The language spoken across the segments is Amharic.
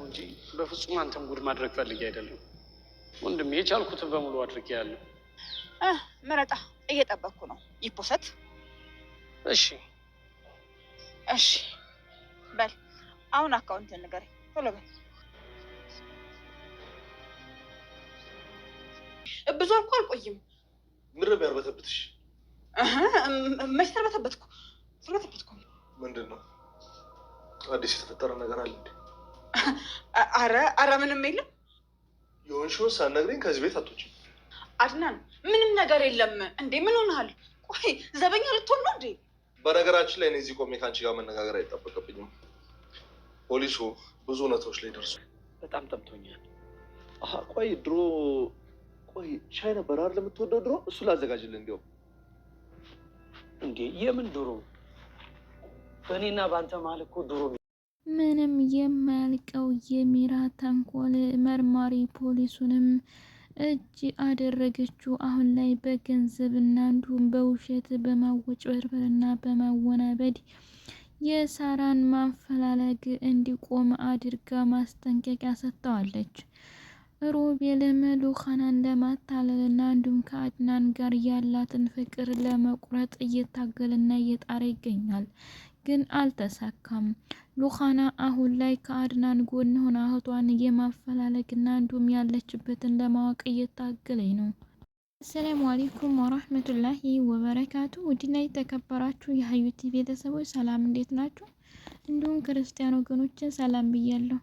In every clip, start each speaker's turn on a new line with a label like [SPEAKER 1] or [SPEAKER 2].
[SPEAKER 1] እንጂ በፍጹም አንተን ጉድ ማድረግ ፈልጌ አይደለም ወንድሜ። የቻልኩትን በሙሉ አድርጌያለሁ።
[SPEAKER 2] መረጣ እየጠበቅኩ ነው። ይፖሰት።
[SPEAKER 1] እሺ
[SPEAKER 2] እሺ በል አሁን አካውንት ንገረኝ ቶሎ በል። ብዙ አልኩ አልቆይም።
[SPEAKER 3] ምንም ያርበተብትሽ
[SPEAKER 2] መች ተርበተበትኩ?
[SPEAKER 3] ምንድን ነው አዲስ የተፈጠረ ነገር አለ እንዴ?
[SPEAKER 2] አረ ምንም የለም።
[SPEAKER 3] የሆንሽውን ሳትነግሪኝ ከዚህ ቤት አትወጪም።
[SPEAKER 2] አድናን ምንም ነገር የለም እንዴ? ምን ሆነሃል? ቆይ ዘበኛ ልትሆን ነው እንዴ?
[SPEAKER 3] በነገራችን ላይ እኔ እዚህ ቆሜ ከአንቺ ጋር መነጋገር አይጠበቅብኝም። ፖሊሱ ብዙ እውነቶች ላይ ደርሷል።
[SPEAKER 1] በጣም ጠምቶኛል።
[SPEAKER 3] ቆይ ሻይ ነበር አይደል የምትወደው ድሮ? እሱ ላዘጋጅልህ። እንዲያውም
[SPEAKER 1] እንዴ የምን ድሮ? በእኔና በአንተ መሀል እኮ ድሮ
[SPEAKER 4] ምንም የማያልቀው የሚራ ተንኮል መርማሪ ፖሊሱንም እጅ አደረገችው። አሁን ላይ በገንዘብና እንዲሁም በውሸት በማወጭበርበርና በማወናበድ የሳራን ማፈላለግ እንዲቆም አድርጋ ማስጠንቀቂያ ሰጥተዋለች። ሮቤልም ሉኻናን ለማታለልና እንዲሁም ከአድናን ጋር ያላትን ፍቅር ለመቁረጥ እየታገለና እየጣረ ይገኛል። ግን አልተሳካም። ሉኻና አሁን ላይ ከአድናን ጎን ሆና እህቷን የማፈላለግና እንዲሁም ያለችበትን ለማወቅ እየታገለኝ ነው። አሰላሙ አለይኩም ወራህመቱላሂ ወበረካቱ። ውድና የተከበራችሁ የሀዩቲ ቤተሰቦች ሰላም፣ እንዴት ናችሁ? እንዲሁም ክርስቲያን ወገኖችን ሰላም ብያለሁ።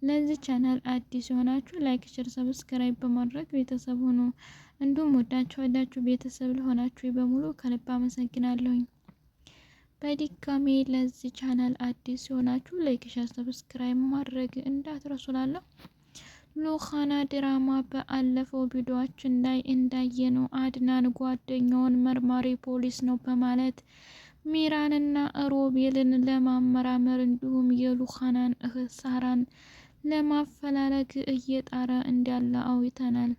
[SPEAKER 4] ለዚህ ቻናል አዲስ የሆናችሁ ላይክ፣ ሼር፣ ሰብስክራይብ በማድረግ ቤተሰብ ሆኖ እንዲሁም ወዳችሁ ቤተሰብ ለሆናችሁ በሙሉ ከልብ አመሰግናለሁኝ። በድጋሜ ለዚህ ቻናል አዲስ የሆናችሁ ላይክ፣ ሼር፣ ሰብስክራይብ ማድረግ እንዳትረሱላለሁ። ሉኻና ድራማ በአለፈው ቪዲዮአችን ላይ እንዳየነው አድናን ጓደኛውን መርማሪ ፖሊስ ነው በማለት ሚራንና ሮቤልን ለማመራመር እንዲሁም የሉኻናን እህት ሳራን ለማፈላለግ እየጣረ እንዳለ አውይተናል።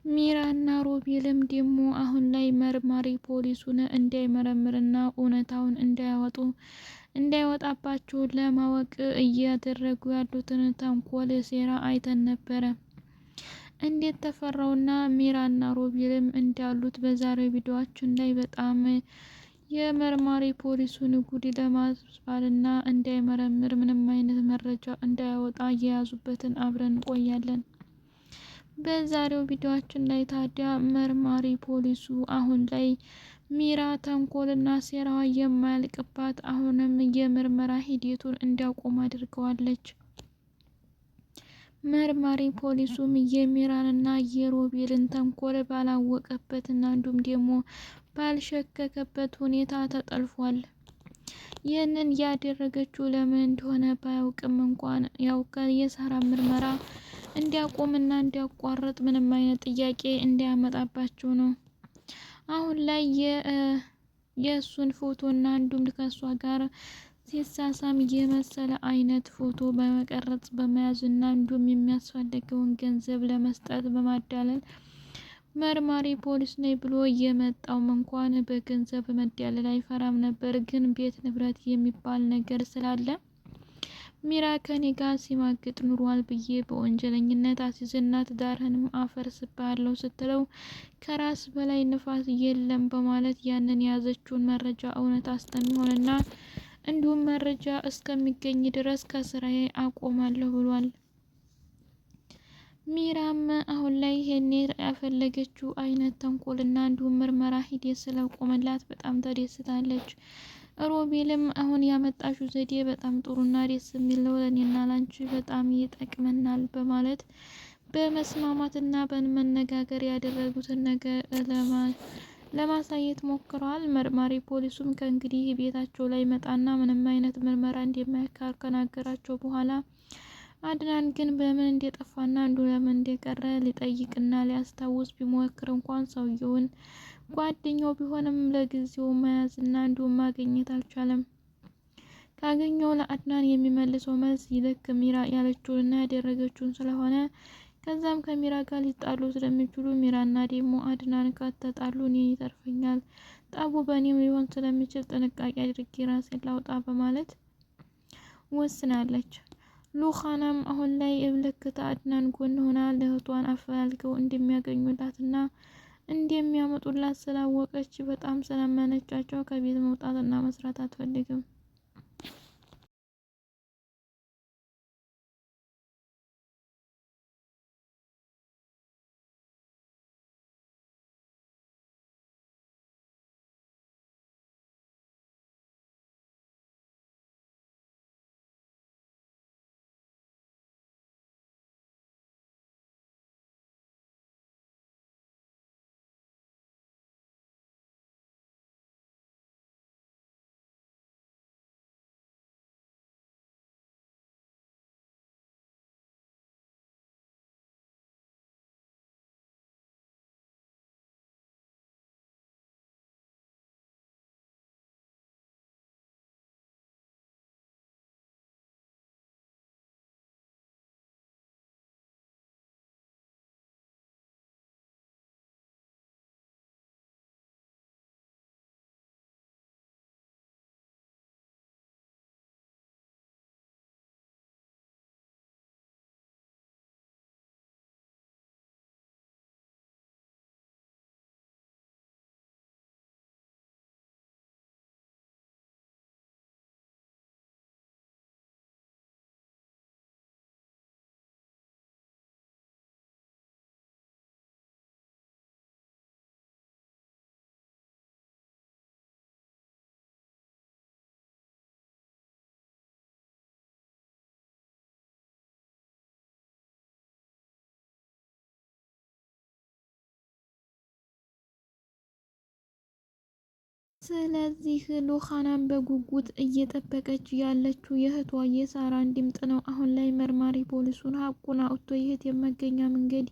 [SPEAKER 4] ሚራና ሮቤልም ደግሞ አሁን ላይ መርማሪ ፖሊሱን እንዳይመረምርና እውነታውን እንዳይወጣባቸው ለማወቅ እያደረጉ ያሉትን ተንኮል ሴራ አይተን ነበረ። እንዴት ተፈራውና ሚራና ሮቤልም እንዳሉት በዛሬው ቪዲዮአችን ላይ በጣም የመርማሪ ፖሊሱን ጉድ ለማስባልና እንዳይመረምር ምንም አይነት መረጃ እንዳያወጣ እየያዙበትን አብረን እንቆያለን። በዛሬው ቪዲዮአችን ላይ ታዲያ መርማሪ ፖሊሱ አሁን ላይ ሚራ ተንኮልና ሴራዋ የማያልቅባት አሁንም የምርመራ ሂደቱን እንዲያቆም አድርገዋለች። መርማሪ ፖሊሱም የሚራንና የሮቤልን ተንኮል ባላወቀበትና እንዲሁም ደግሞ ባልሸከከበት ሁኔታ ተጠልፏል። ይህንን ያደረገችው ለምን እንደሆነ ባያውቅም እንኳን ያውቃል። የሳራ ምርመራ እንዲያቆምና እንዲያቋርጥ ምንም አይነት ጥያቄ እንዲያመጣባቸው ነው። አሁን ላይ የእሱን ፎቶና እንዲሁም ከሷ ጋር ሲሳሳም የመሰለ አይነት ፎቶ በመቀረጽ በመያዝና እንዲሁም የሚያስፈልገውን ገንዘብ ለመስጠት በማዳለል መርማሪ ፖሊስ ነኝ ብሎ የመጣውም እንኳን በገንዘብ መዳለል አይፈራም ነበር። ግን ቤት ንብረት የሚባል ነገር ስላለ ሚራ ከኔ ጋር ሲማግጥ ኑሯል ብዬ በወንጀለኝነት አሲዝና ትዳርህንም አፈርስብሃለሁ ስትለው ከራስ በላይ ንፋስ የለም በማለት ያንን የያዘችውን መረጃ እውነት እስከሚሆንና እንዲሁም መረጃ እስከሚገኝ ድረስ ከስራዬ አቆማለሁ ብሏል። ሚራም አሁን ላይ ይሄኔ ያፈለገችው አይነት ተንኮልና እንዲሁም ምርመራ ሂደት ስለቆመላት በጣም ተደስታለች። ሮቤልም አሁን ያመጣሽው ዘዴ በጣም ጥሩና ደስ የሚል ነው፣ ለእኔና ላንቺ በጣም ይጠቅመናል በማለት በመስማማትና በመነጋገር ያደረጉትን ነገር ለማሳየት ሞክረዋል። መርማሪ ፖሊሱም ከእንግዲህ ቤታቸው ላይ መጣና ምንም አይነት ምርመራ እንደማያካሂድ ከናገራቸው በኋላ አድናን ግን በምን እንደጠፋና አንዱ ለምን እንደቀረ ሊጠይቅና ሊያስታውስ ቢሞክር እንኳን ሰውየውን ጓደኛው ቢሆንም ለጊዜው መያዝና እንዲሁም ማግኘት አልቻለም። ካገኘው ለአድናን የሚመልሰው መልስ ይልክ ሚራ ያለችውንና ያደረገችውን ስለሆነ ከዛም ከሚራ ጋር ሊጣሉ ስለሚችሉ ሚራና ደግሞ አድናን ከተጣሉ እኔ ይተርፈኛል፣ ጠቡ በእኔም ሊሆን ስለሚችል ጥንቃቄ አድርጌ ራሴን ላውጣ በማለት ወስናለች። ሉኻናም አሁን ላይ እብልክት አድናን ጎን ሆና ለእህቷን አፈላልገው እንደሚያገኙላትና እንደሚያመጡላት ስላወቀች በጣም ስለመነጫቸው ከቤት መውጣትና መስራት አትፈልግም። ስለዚህ ሉኻናም በጉጉት እየጠበቀች ያለችው የእህቷ የሳራን ድምፅ ነው። አሁን ላይ መርማሪ ፖሊሱን ሀቁን አውጥቶ የእህት የመገኛ መንገድ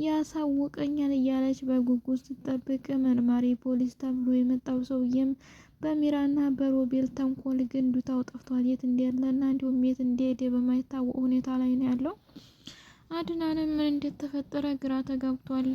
[SPEAKER 4] ያሳውቀኛል እያለች በጉጉት ስትጠብቅ፣ መርማሪ ፖሊስ ተብሎ የመጣው ሰውዬም በሚራና በሮቤል ተንኮል ግንዱታው ጠፍቷል። የት እንዳለና እንዲሁም የት እንደሄደ በማይታወቅ ሁኔታ ላይ ነው ያለው። አድናንም ምን እንደተፈጠረ ግራ ተጋብቷል።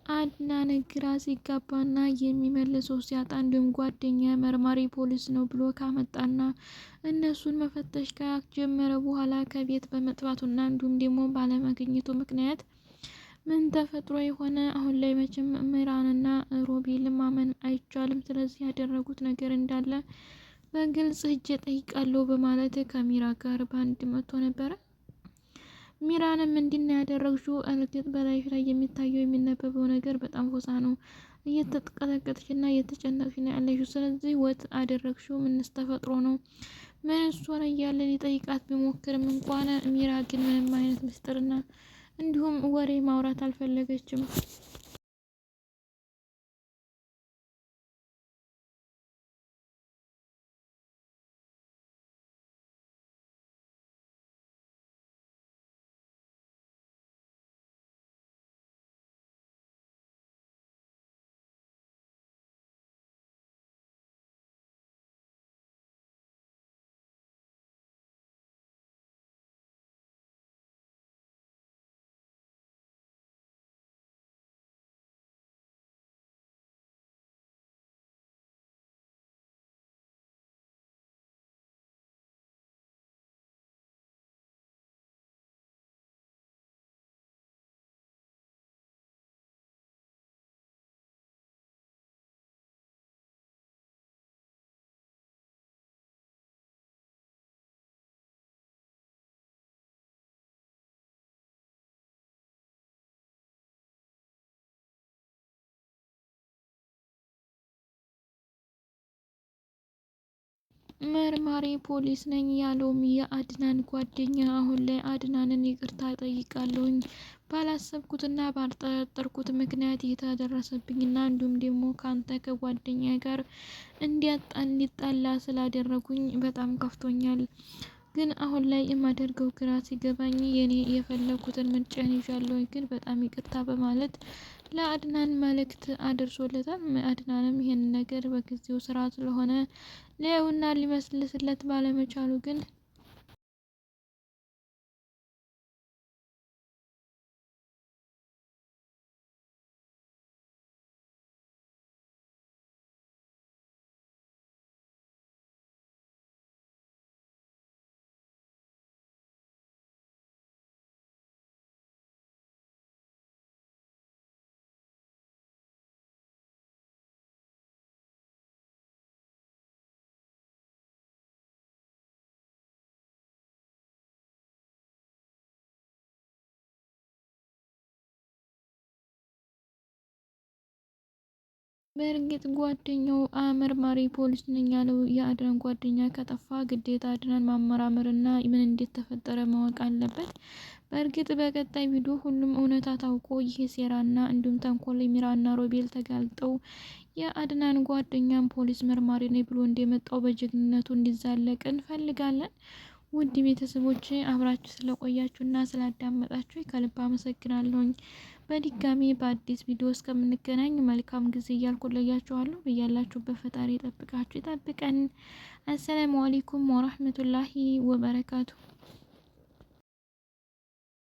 [SPEAKER 4] አድናን ግራ ሲጋባና የሚመልሰው ሲያጣ እንዲሁም ጓደኛ መርማሪ ፖሊስ ነው ብሎ ካመጣና እነሱን መፈተሽ ካጀመረ በኋላ ከቤት በመጥፋቱና እንዲሁም ደግሞ ባለመገኘቱ ምክንያት ምን ተፈጥሮ የሆነ አሁን ላይ መቼም ሚራንና ሮቤል ማመን አይቻልም። ስለዚህ ያደረጉት ነገር እንዳለ በግልጽ ሂጄ ጠይቃለሁ በማለት ከሚራ ጋር በአንድ መጥቶ ነበረ። ሚራንም እንዲና ያደረግሽው እርግጥ በላይሽ ላይ የሚታየው የሚነበበው ነገር በጣም ፎሳ ነው። እየተቀጠቀጥሽ እና እየተጨነቅሽ ነው ያለሽው። ስለዚህ ወጥ አደረግሽው ምንስ ተፈጥሮ ነው? ምን እሷ ላይ ያለ ሊጠይቃት ቢሞክርም እንኳን ሚራ ግን ምንም አይነት ምስጢርና እንዲሁም ወሬ ማውራት አልፈለገችም። መርማሪ ፖሊስ ነኝ ያለውም የአድናን ጓደኛ አሁን ላይ አድናንን ይቅርታ ጠይቃለሁኝ ባላሰብኩትና ባልጠረጠርኩት ምክንያት የተደረሰብኝና እንዲሁም ደግሞ ካንተ ከጓደኛ ጋር እንዲጣላ ስላደረጉኝ በጣም ከፍቶኛል። ግን አሁን ላይ የማደርገው ግራ ሲገባኝ የኔ የፈለኩትን ምርጫን ይዣለሁ። ግን በጣም ይቅርታ በማለት ለአድናን መልእክት አድርሶለታል። አድናንም ይሄን ነገር በጊዜው ስራ ስለሆነ ሊያውና ሊመስልስለት ባለመቻሉ ግን በእርግጥ ጓደኛው መርማሪ ፖሊስ ነኝ ያለው የአድናን ጓደኛ ከጠፋ ግዴታ አድናን ማመራመርና ምን እንዴት ተፈጠረ ማወቅ አለበት። በእርግጥ በቀጣይ ቪዲዮ ሁሉም እውነታ ታውቆ ይሄ ሴራና እንዲሁም ተንኮል ሚራና ሮቤል ተጋልጠው የአድናን ጓደኛም ፖሊስ መርማሪ ነኝ ብሎ እንደመጣው በጀግንነቱ እንዲዛለቅ እንፈልጋለን። ውድ ቤተሰቦች አብራችሁ ስለቆያችሁና ስላዳመጣችሁ ከልብ አመሰግናለሁኝ። በድጋሚ በአዲስ ቪዲዮ እስከምንገናኝ መልካም ጊዜ እያልኩላችኋለሁ። በያላችሁበት ፈጣሪ ይጠብቃችሁ ይጠብቀን። አሰላሙ አለይኩም ወራህመቱላሂ ወበረካቱ።